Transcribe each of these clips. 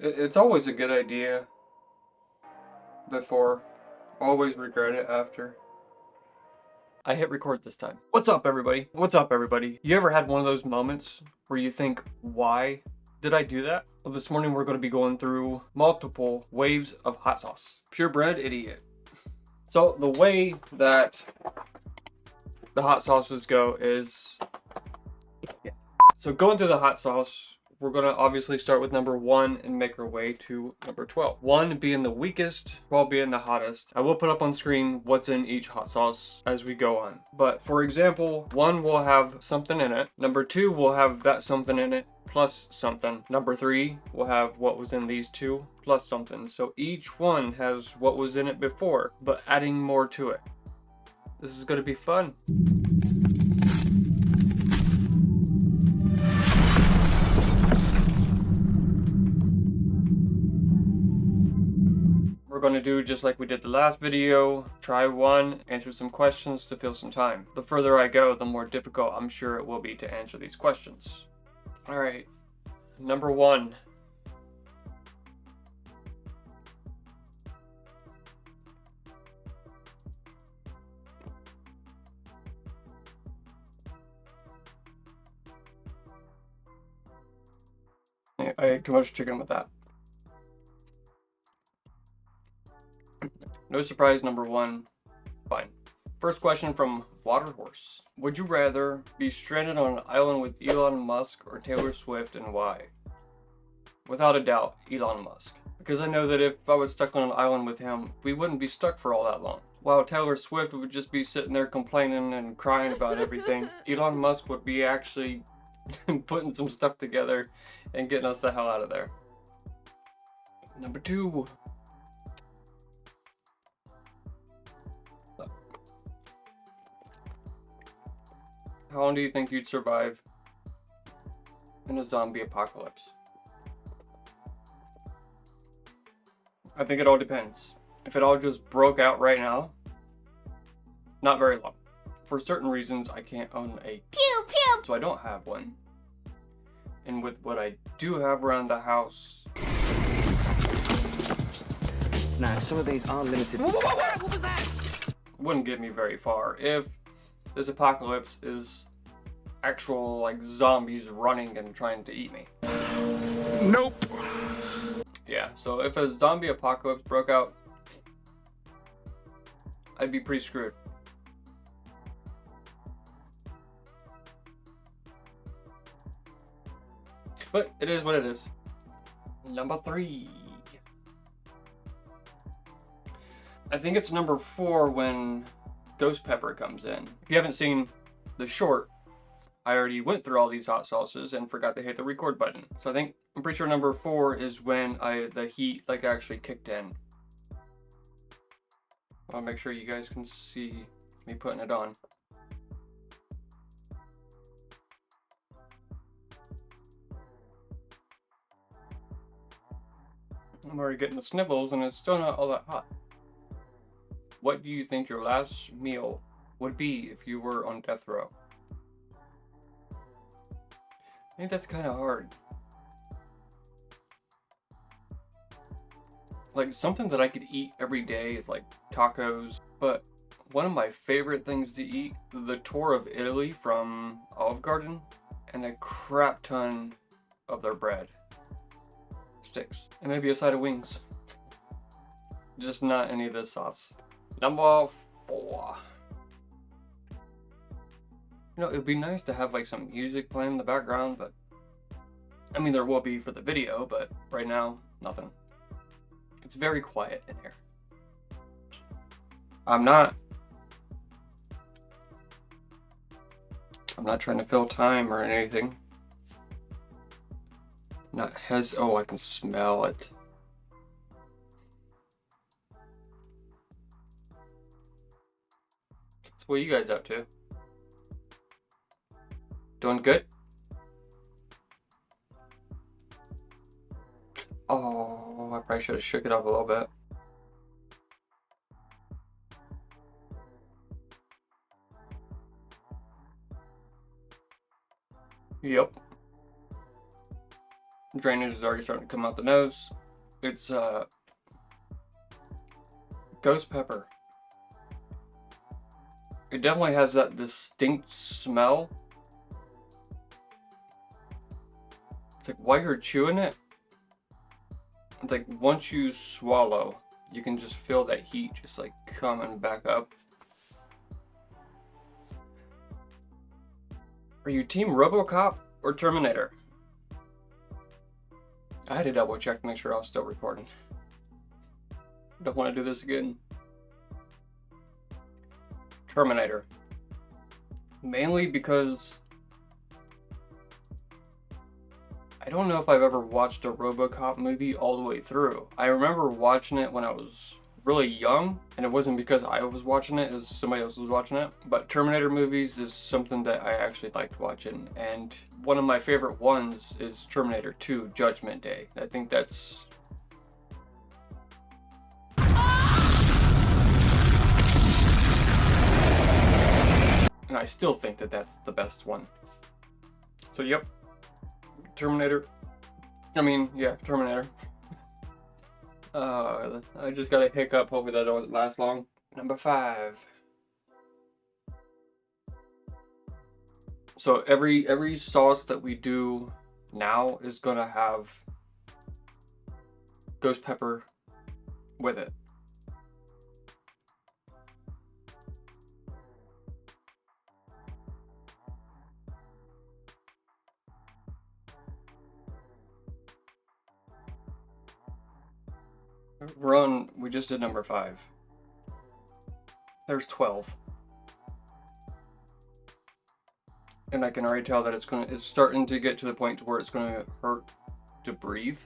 It's always a good idea before, always regret it after. I hit record this time. What's up, everybody? What's up, everybody? You ever had one of those moments where you think, why did I do that? Well, this morning we're going to be going through multiple waves of hot sauce. Purebred idiot. So the way that the hot sauces go is, so going through the hot sauce, we're going to obviously start with number 1 and make our way to number 12. 1 being the weakest, 12 being the hottest. I will put up on screen what's in each hot sauce as we go on. But for example, 1 will have something in it. Number 2 will have that something in it plus something. Number 3 will have what was in these two plus something. So each one has what was in it before, but adding more to it. This is going to be fun. We're going to do just like we did the last video, try one, answer some questions to fill some time. The further I go, the more difficult I'm sure it will be to answer these questions. Alright, number 1. I ate too much chicken with that. No surprise, number 1, fine. First question from Waterhorse. Would you rather be stranded on an island with Elon Musk or Taylor Swift, and why? Without a doubt, Elon Musk. Because I know that if I was stuck on an island with him, we wouldn't be stuck for all that long. While Taylor Swift would just be sitting there complaining and crying about everything, Elon Musk would be actually putting some stuff together and getting us the hell out of there. Number 2. How long do you think you'd survive in a zombie apocalypse? I think it all depends. If it all just broke out right now, not very long. For certain reasons, I can't own a pew pew, so I don't have one. And with what I do have around the house, now some of these are limited. What was that? Wouldn't get me very far. If this apocalypse is actual like zombies running and trying to eat me. Nope. Yeah, so if a zombie apocalypse broke out, I'd be pretty screwed. But it is what it is. Number 3. I think it's number 4 when Ghost Pepper comes in. If you haven't seen the short, I already went through all these hot sauces and forgot to hit the record button. So I'm pretty sure number 4 is when the heat like actually kicked in. I'll make sure you guys can see me putting it on. I'm already getting the sniffles and it's still not all that hot. What do you think your last meal would be if you were on death row? I think that's kind of hard. Like something that I could eat every day is like tacos, but one of my favorite things to eat, the tour of Italy from Olive Garden, and a crap ton of their bread. Sticks. And maybe a side of wings. Just not any of this sauce. Number 4. You know, it'd be nice to have like some music playing in the background, but I mean there will be for the video, but right now, nothing. It's very quiet in here. I'm not trying to fill time or anything. Oh, I can smell it. So what are you guys up to? Doing good? Oh, I probably should have shook it up a little bit. Yep. Drainage is already starting to come out the nose. It's ghost pepper. It definitely has that distinct smell. It's like while you're chewing it, it's like once you swallow, you can just feel that heat just like coming back up. Are you Team RoboCop or Terminator? I had to double check to make sure I was still recording. Don't want to do this again. Terminator. Mainly because I don't know if I've ever watched a RoboCop movie all the way through. I remember watching it when I was really young, and it wasn't because I was watching it, it was somebody else was watching it. But Terminator movies is something that I actually liked watching, and one of my favorite ones is Terminator 2 Judgment Day. I think that's and I still think that that's the best one. So yep, Terminator. Yeah, Terminator. I just got a hiccup. Hopefully that doesn't last long. Number 5. So every sauce that we do now is gonna have ghost pepper with it. We just did number 5. There's 12. And I can already tell that it's starting to get to the point to where it's gonna hurt to breathe.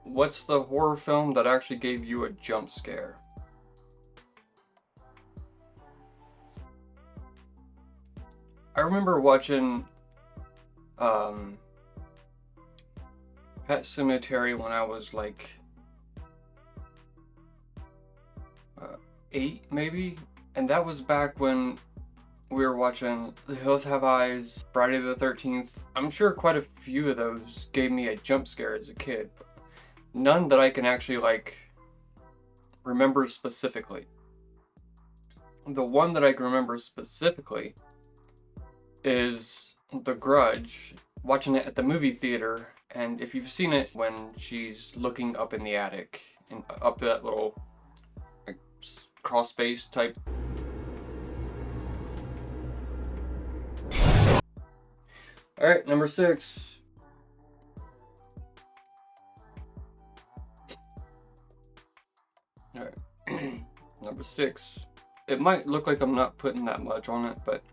What's the horror film that actually gave you a jump scare? I remember watching Pet Sematary when I was like 8 maybe, and that was back when we were watching The Hills Have Eyes, Friday the 13th. I'm sure quite a few of those gave me a jump scare as a kid, but none that I can actually like remember specifically. The one that I can remember specifically is The Grudge, watching it at the movie theater. And if you've seen it, when she's looking up in the attic and up to that little like crawl space type. All right, number 6. All right, number 6. It might look like I'm not putting that much on it, but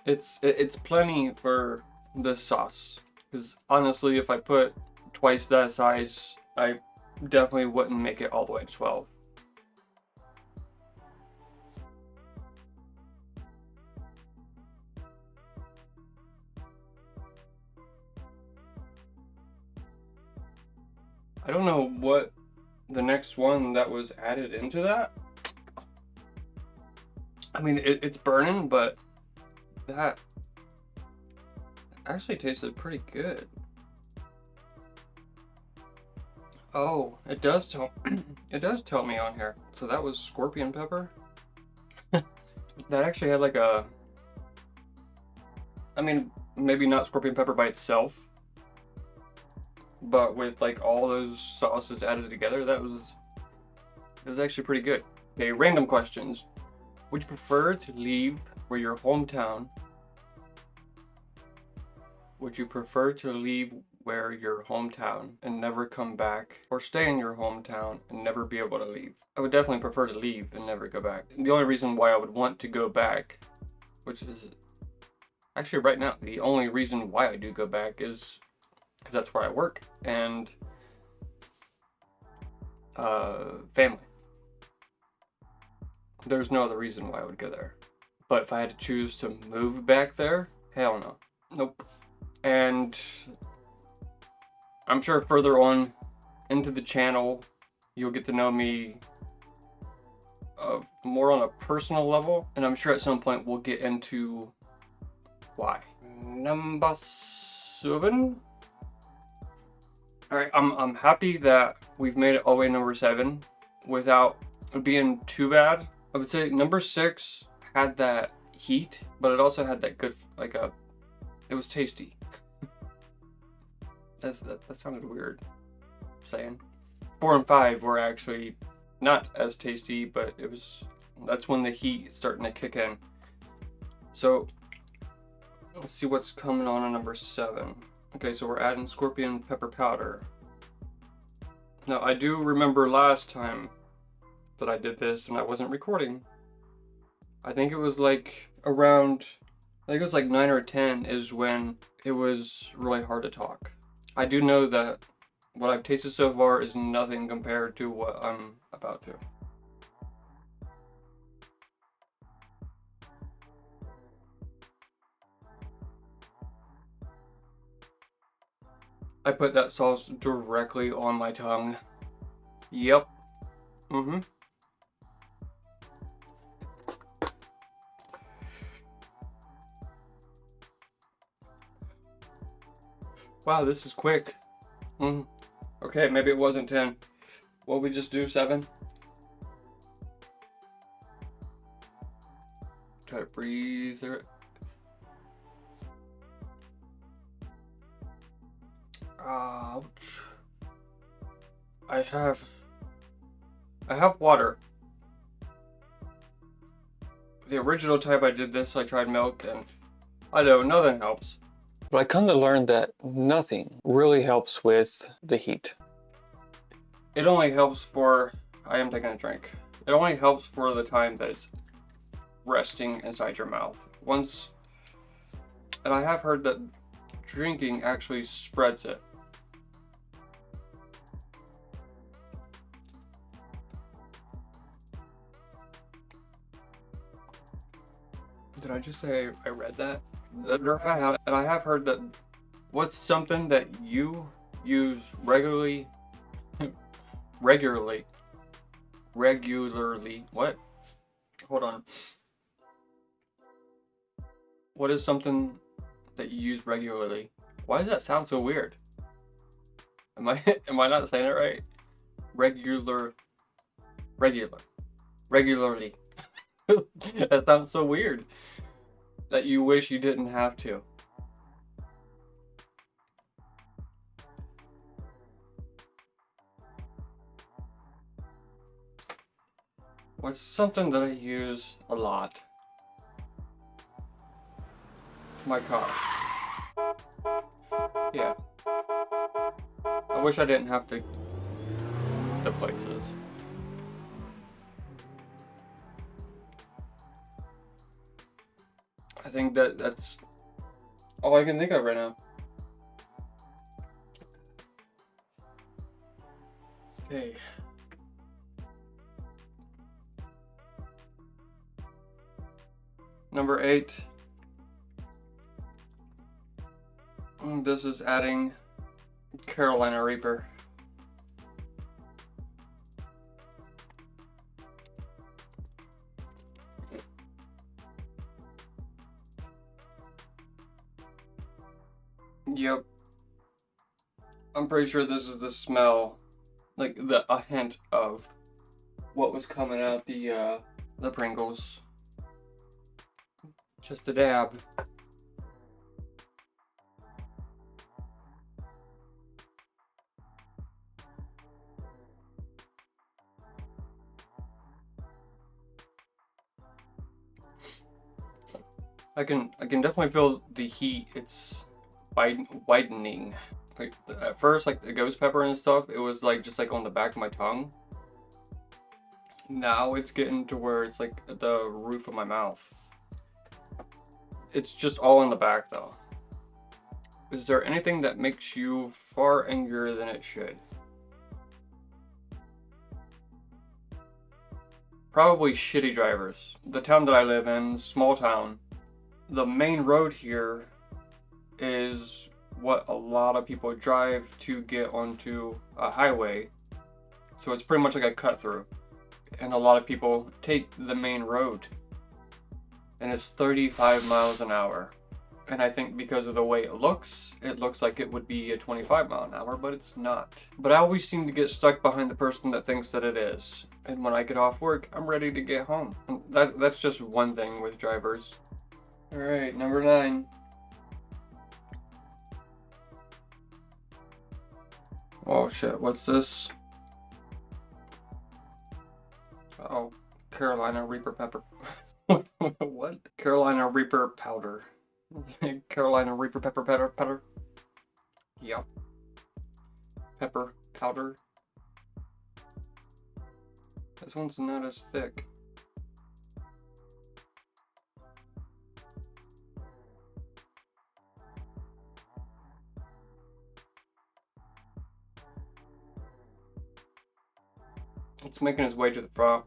it's plenty for this sauce. Because honestly, if I put twice that size, I definitely wouldn't make it all the way to 12. I don't know what the next one that was added into that. I mean, it's burning, but that actually tasted pretty good. Oh, it does tell me on here. So that was scorpion pepper. That actually had like a, I mean, maybe not scorpion pepper by itself, but with like all those sauces added together, it was actually pretty good. Okay, random questions. Would you prefer to leave where your hometown? Would you prefer to leave where your hometown and never come back, or stay in your hometown and never be able to leave? I would definitely prefer to leave and never go back. The only reason why I would want to go back, which is actually right now, the only reason why I do go back is because that's where I work and family. There's no other reason why I would go there. But if I had to choose to move back there, hell no. Nope. And I'm sure further on into the channel, You'll get to know me more on a personal level, and I'm sure at some point we'll get into why. Number 7. All right, I'm happy that we've made it all the way to number 7 without it being too bad. I would say number 6 had that heat, but it also had that good, it was tasty. That sounded weird saying. 4 and 5 were actually not as tasty, but that's when the heat starting to kick in. So let's see what's coming on number 7. Okay, so we're adding scorpion pepper powder. Now I do remember last time that I did this and I wasn't recording. I think it was like around, I think it was like 9 or 10 is when it was really hard to talk. I do know that what I've tasted so far is nothing compared to what I'm about to. I put that sauce directly on my tongue. Yep. Wow, this is quick. Okay, maybe it wasn't 10. What we just do, 7? Try to breathe through it. Ouch. I have water. The original time I did this, I tried milk, and I know nothing helps. But I come to learn that nothing really helps with the heat. It only helps for, I am taking a drink. It only helps for the time that it's resting inside your mouth. And I have heard that drinking actually spreads it. Did I just say I read that? And I have heard that what's something that you use regularly, what? Hold on. What is something that you use regularly? Why does that sound so weird? Am I not saying it right? Regularly. That sounds so weird. That you wish you didn't have to. What's something that I use a lot? My car. Yeah. I wish I didn't have to places. I think that's all I can think of right now. Okay. Number 8. This is adding Carolina Reaper. Yep. I'm pretty sure this is the smell, like a hint of what was coming out the Pringles. Just a dab. I can definitely feel the heat. It's widening. Like at first, like the ghost pepper and stuff, it was like just like on the back of my tongue. Now it's getting to where it's like the roof of my mouth. It's just all in the back though. Is there anything that makes you far angrier than it should? Probably shitty drivers. The town that I live in, small town, the main road here is what a lot of people drive to get onto a highway. So it's pretty much like a cut through. And a lot of people take the main road. And it's 35 miles an hour. And I think because of the way it looks like it would be a 25 mile an hour, but it's not. But I always seem to get stuck behind the person that thinks that it is. And when I get off work, I'm ready to get home. And that's just one thing with drivers. All right, number 9. Oh shit, what's this? Oh, Carolina Reaper pepper. What? Carolina Reaper powder. Carolina Reaper pepper. Yep. Pepper powder. This one's not as thick. It's making its way to the front.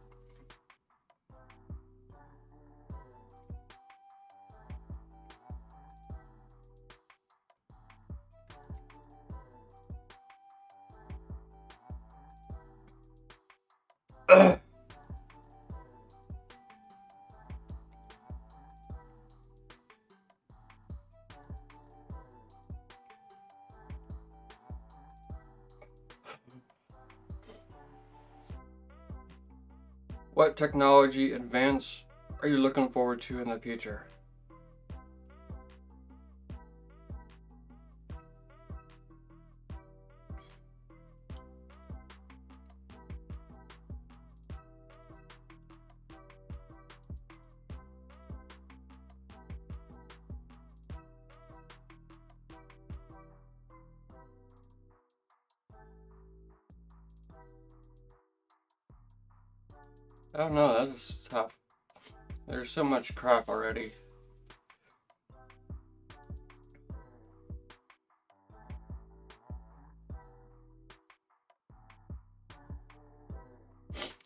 Ugh. What technology advance are you looking forward to in the future? I don't know, that's tough. There's so much crap already.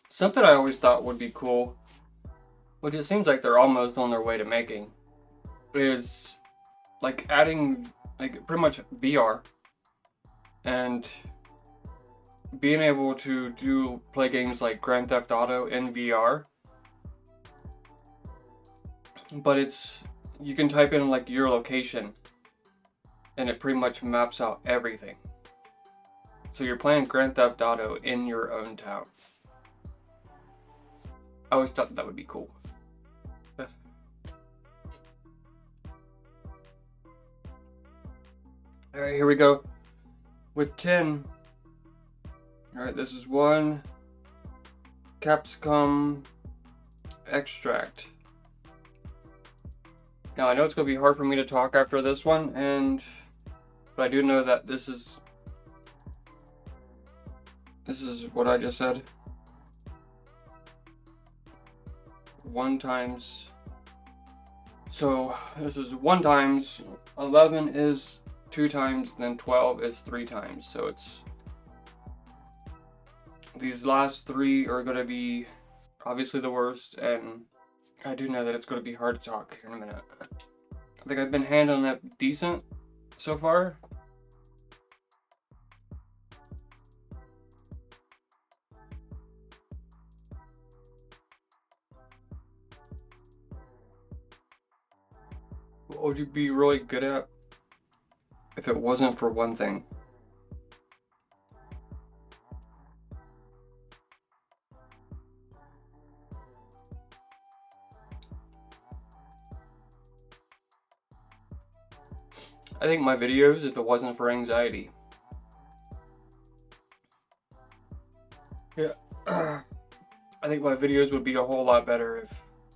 Something I always thought would be cool, which it seems like they're almost on their way to making, is like adding like pretty much VR and being able to play games like Grand Theft Auto in VR. But you can type in like your location and it pretty much maps out everything. So you're playing Grand Theft Auto in your own town. I always thought that would be cool. Alright, here we go. With 10. Alright, this is 1 capsicum extract. Now I know it's going to be hard for me to talk after this one, but I do know that this is what I just said. 1 times. So this is 1 times, 11 is 2 times, then 12 is 3 times. So it's these last 3 are going to be obviously the worst, and I do know that it's going to be hard to talk here in a minute. I think I've been handling it decent so far. What would you be really good at if it wasn't for one thing? I think my videos, if it wasn't for anxiety. Yeah. I think my videos would be a whole lot better if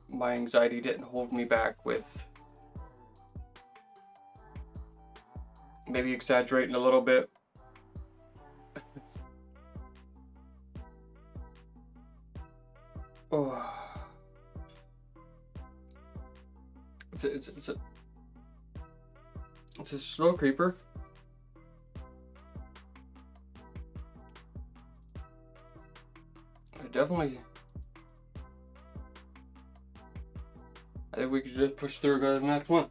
my anxiety didn't hold me back with maybe exaggerating a little bit. Oh. It's a slow creeper. I think we could just push through and go to the next one.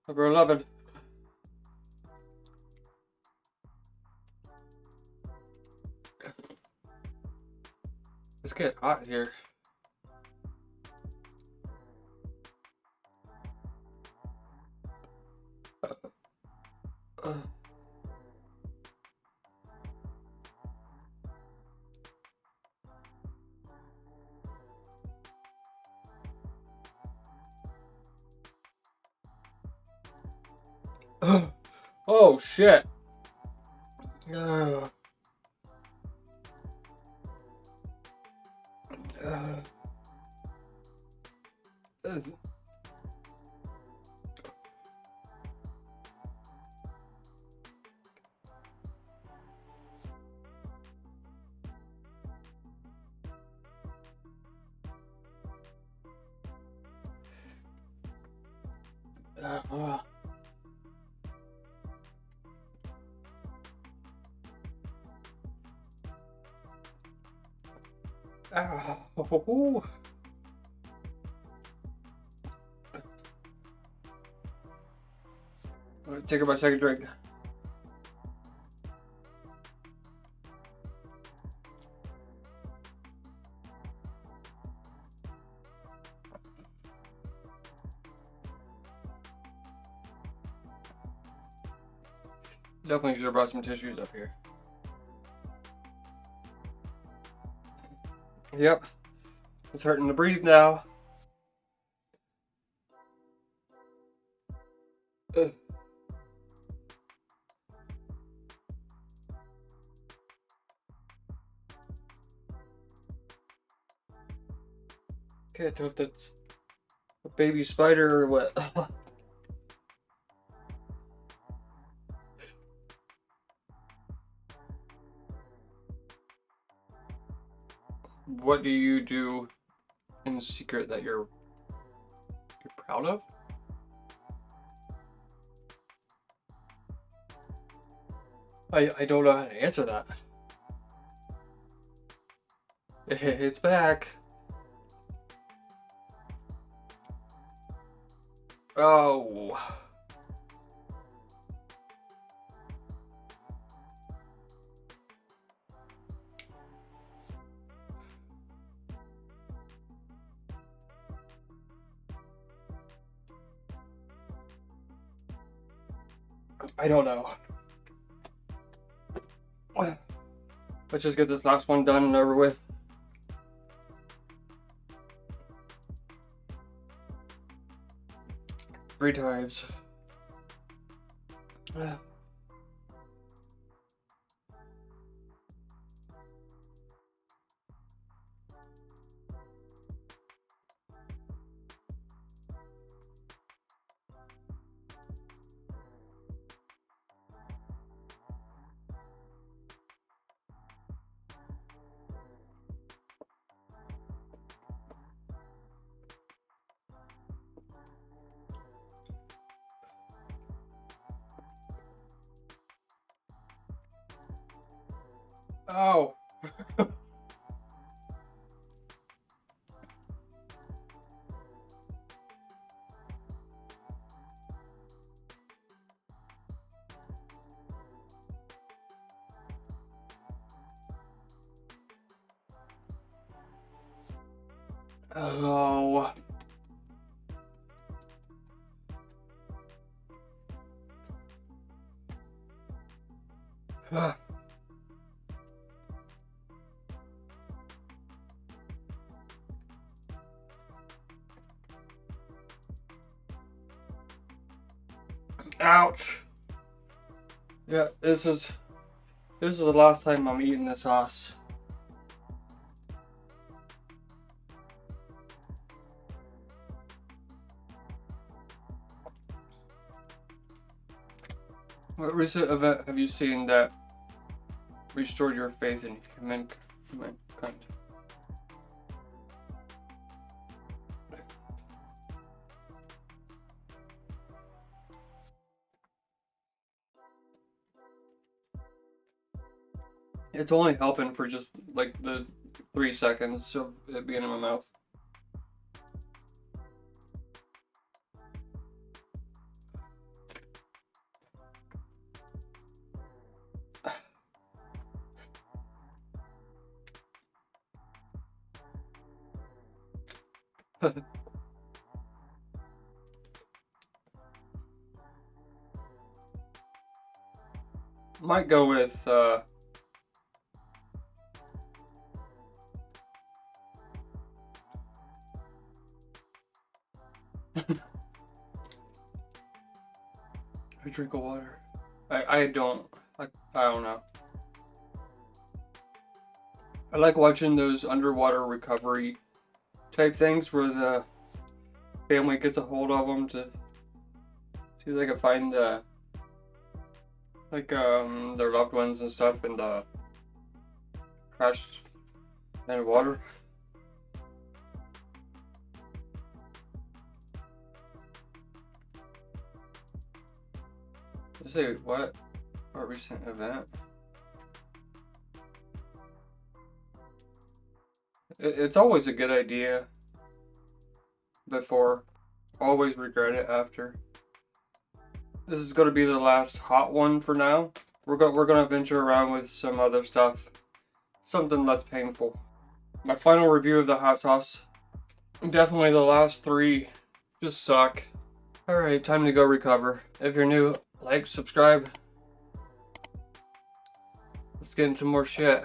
Number 11. It's getting hot here. Oh shit. Uh, this- uh, oh. Take my second drink. Definitely should have brought some tissues up here. Yep. It's hurting to breathe now. Ugh. Can't tell if that's a baby spider or what. What do you do in secret that you're proud of? I don't know how to answer that. It's back. Oh. I don't know. Let's just get this last one done and over with. Three times. Oh. Oh. Ouch. Yeah, this is the last time I'm eating this sauce. What recent event have you seen that restored your faith in mankind? It's only helping for just like the 3 seconds of it being in my mouth. Might go with I drink water. I don't I don't know. I like watching those underwater recovery type things where the family gets a hold of them to see if they can find their loved ones and stuff and crashed in the water. Let's say what? A recent event? It's always a good idea before, always regret it after. This is going to be the last hot one for now. We're gonna venture around with some other stuff, something less painful. My final review of the hot sauce. Definitely the last three just suck. Alright, time to go recover. If you're new, like, subscribe. Let's get into more shit.